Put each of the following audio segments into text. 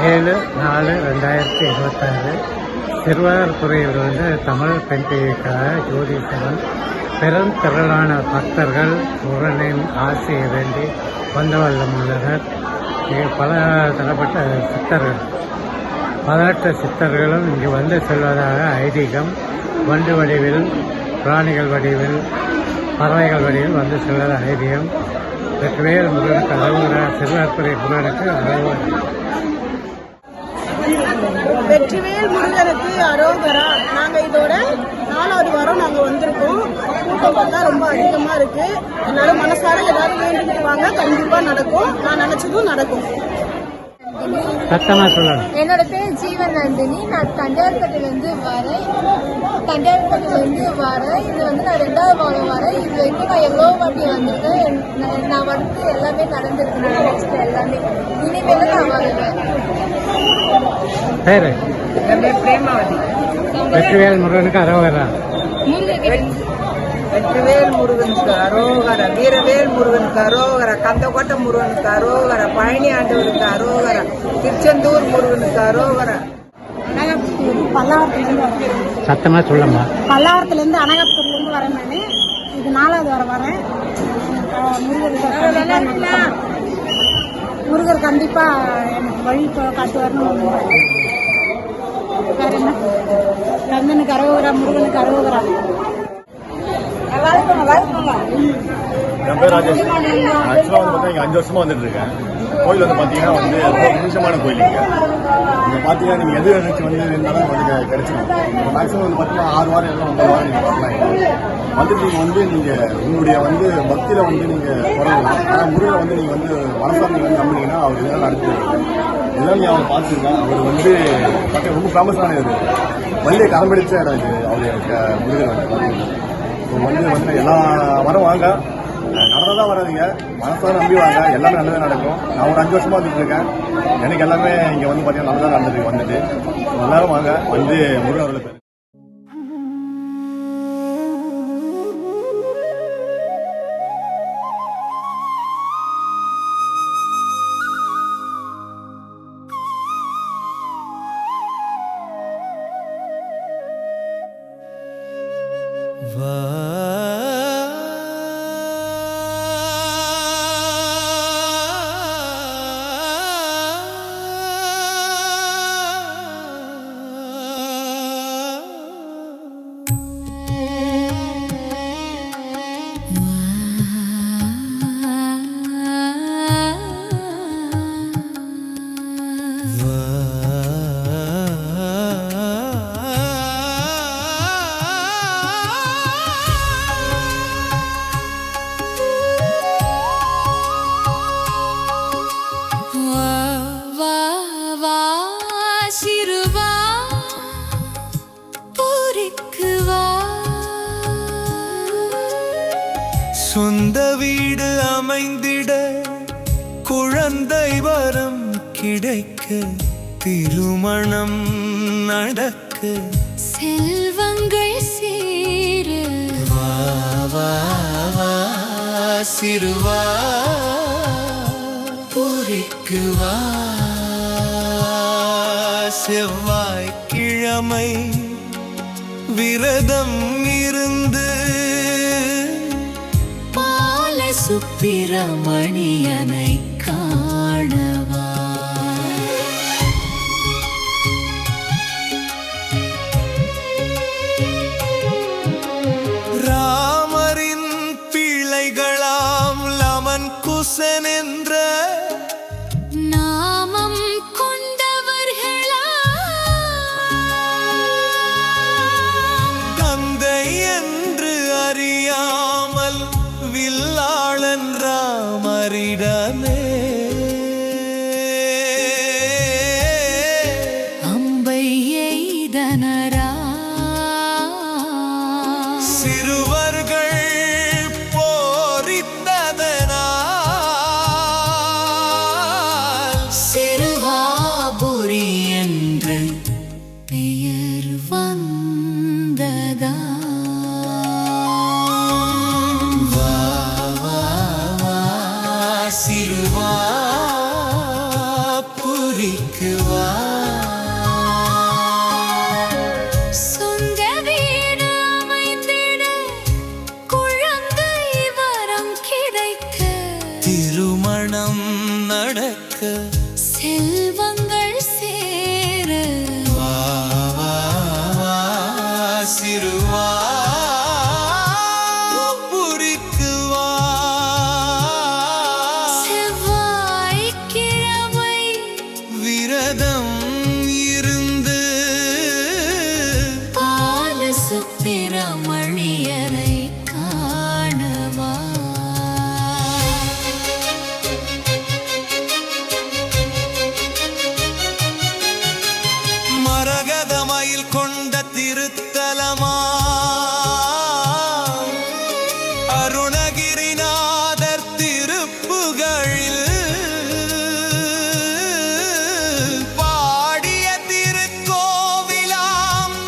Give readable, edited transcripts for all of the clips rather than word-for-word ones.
7/4/2026 திருவாரூர் வந்து தமிழ் பெண் டிவிக்காக ஜோதீஸ்வரன் பெரும் திரளான பக்தர்கள் முருகனின் ஆசையை வேண்டி வந்த வண்ணம் உள்ளனர். பல தரப்பட்ட சித்தர்கள் 18 சித்தர்களும் இங்கு வந்து செல்வதாக ஐதீகம். வண்டு வடிவில், பிராணிகள் வடிவில், பறவைகள் வடிவில் வந்து செல்வதாக ஐதீகம். வெற்றிவேல் முருகனுக்கு அரோகரா, திருவாரூர் முருகனுக்கு அரோகரா. வெற்றிவேல் முருகனுக்கு அரோகரா. நாங்கள் இதோட 4வது வாரம் நாங்கள் வந்திருக்கோம். கூட்டம் பார்த்தா ரொம்ப அதிகமாக இருக்கு. எல்லாரும் மனசார ஏதாவது வேண்டிட்டு வாங்க, கண்டிப்பாக நடக்கும். நான் நினைச்சதும் நடக்கும். என்னோட பேர் ஜீவன் நந்தினி. நான் தண்டையார்பட்டிலேருந்து வரேன். இது வந்து நான் 2வது வாரம் வரேன். இது வரைக்கும் நான் எவ்வளோ வாட்டி வந்திருக்கேன். நான் வந்து எல்லாமே நடந்திருக்கு. நான் நினைச்சிட்டு எல்லாமே இனிமேல் நான் வருவேன். வெற்றிவேல் முருகனுக்கு அரோகரா. வெற்றிவேல் முருகனுக்கு அரோகரா. வீரவேல் முருகனுக்கு அரோகரா. கந்தக்கோட்டை முருகனுக்கு அரோகரா. பழனி ஆண்டவருக்கு அரோகரா. திருச்செந்தூர் முருகனுக்கு அரோகரா. சத்தமா சொல்லம்மா. பல்லாவரத்துலேருந்து அனகாபுரத்துலேருந்து வரேன். நான் இது 4வது வாரம் வரேன். முருகர் கண்டிப்பா எனக்கு வழி காட்டுவார்னு. வேற என்ன? கந்தனுக்கு அரோகரா, முருகனுக்கு அரோகரா. என் பேர் ராஜேஷ். ஆக்சுவலாக வந்து பார்த்தா இங்கே 5 வருஷமா வந்துட்டு இருக்கேன். கோயில் வந்து பார்த்தீங்கன்னா வந்து ரொம்ப விசேஷமான கோயில். இங்கே பார்த்தீங்கன்னா நீங்கள் எது நினைச்சு வந்து இருந்தாலும் வந்து கிடைச்சிடும். மேக்ஸிமம் வந்து பார்த்தீங்கன்னா 6 வாரம் எல்லாம் 9 வாரம் நீங்கள் வரலாம். வந்துட்டு நீங்கள் வந்து நீங்கள் உங்களுடைய வந்து பக்தியில் வந்து நீங்கள் குறையலாம். ஆனால் முருகனை வந்து நீங்கள் வந்து மனசாக நீங்கள் வந்து நம்பினீங்கன்னா அவர் இதெல்லாம் நடத்தி இதெல்லாம் நீ அவரை பார்த்துருக்கேன். அவர் வந்து பார்த்தீங்கன்னா ரொம்ப ஃபேமஸான இது வள்ளியை கரம்பிடிச்ச இடம் இது. அவருடைய முருகன் வந்து எல்லா வாரம் வாங்க. நடந்ததான் வராதிங்க, மனசாக நம்பி வாங்க. எல்லாமே நல்லதே நடக்கும். நான் ஒரு 5 வருஷமா வந்துட்டு இருக்கேன். எனக்கு எல்லாமே இங்கே வந்து பார்த்தீங்கன்னா நல்லதாக நடந்துட்டு வந்துட்டு எல்லாரும் வாங்க. வந்து முருகன் அவர்களுக்கு சொந்த வீடு அமைந்திட, குழந்தை வரம் கிடைக்க, திருமணம் நடக்க, செல்வங்கள் சேர, வா வா வா சிறுவா பூரிக்கு வா. செவ்வாய்க்கிழமை விரதம் இருந்து சுப்பிரமணியனை காணவா. ராமரின் பிள்ளைகளாம் லமன் குசன் என்ற நாமம் கொண்டவர்களா, தந்தை என்று அறியாமல் வில்லாளன் ராமரிடமே அம்பை எய்தனரா. சிறுவர்கள் போரித்ததனால் சிறுவாபுரி என்று பெயர் வந்ததா. சிறுவா புரிக்கு வா. மணக்க செல்வங்கள் சேர வா வா வா சிறுவா புரிக்கு வா செவ்வாய்க்கிழமை விரதம் இருந்து பாலசுப்பிரமணியரை காணவா மரகதமயில் கொண்ட திருத்தலமா அருணகிரிநாதர் திருப்புகழில் பாடிய திருக்கோவிலாம்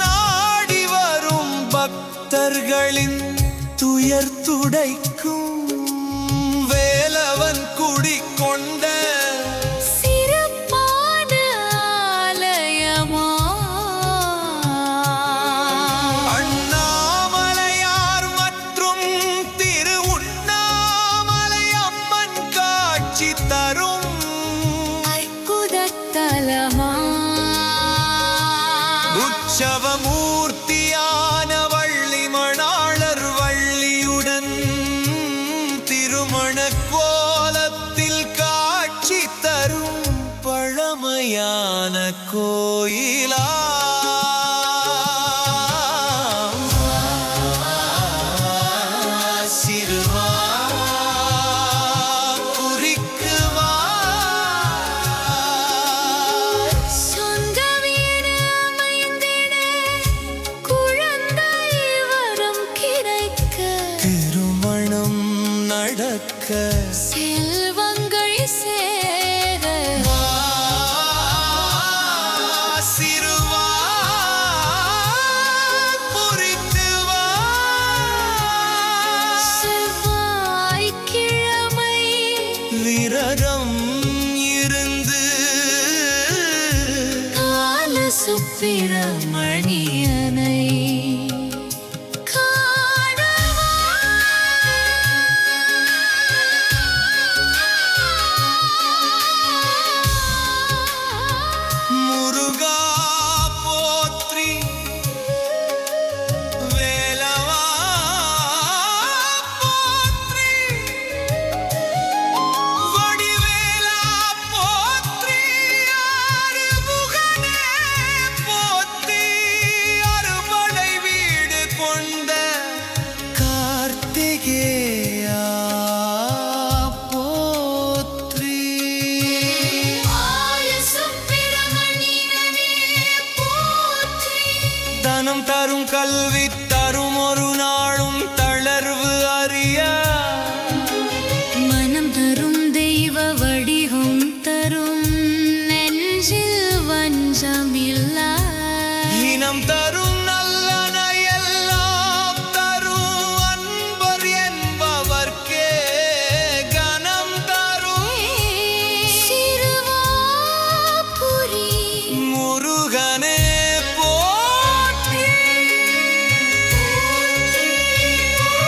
நாடி வரும் பக்தர்களின் துயர் துடைக்கும் வேலவன் குடி கொண்ட சிறப்பான ஆலயமா அண்ணாமலையார் மற்றும் திரு உண்ணாமலை அம்மன் காட்சி தரும் அற்புதத்தலமா உற்சவமூர்த்தியான வள்ளி மணாளர் வள்ளியுடன் திருமண கோலத்தில் காட்சி தரும் பழமையான கோயிலா சிறுவா புரிக்கு வா சொந்த வீடு அமைந்திட குழந்தை வரம் கிடைக்க திருமணம் நடக்க செல்வங்கள் சேர வா சிறுவா புரிக்கு வா செவ்வாய்க்கிழமை விரதம் இருந்து பாலசுப்பிரமணியனை காணவா முருகா போற்றி வேலவா போற்றி வடிவேலா போற்றி ஆறுமுகனே போற்றி அறுபடை வீடு கொண்ட கார்த்திகேயா போற்றி பாலசுப்பிரமணியனே போற்றி தனம் தரும் கல்வி தரும் ஒரு நாளும் தளர்வு அறிய மனம் தரும் தெய்வ வடிவம் தரும் நெஞ்சில் வஞ்சமில்லா இனம் தரும் நல்லன எல்லாம் தரும் அன்பர் என்பவர்க்கே கனம் தரும் சிறுவாபுரி முருகனே போற்றி போற்றி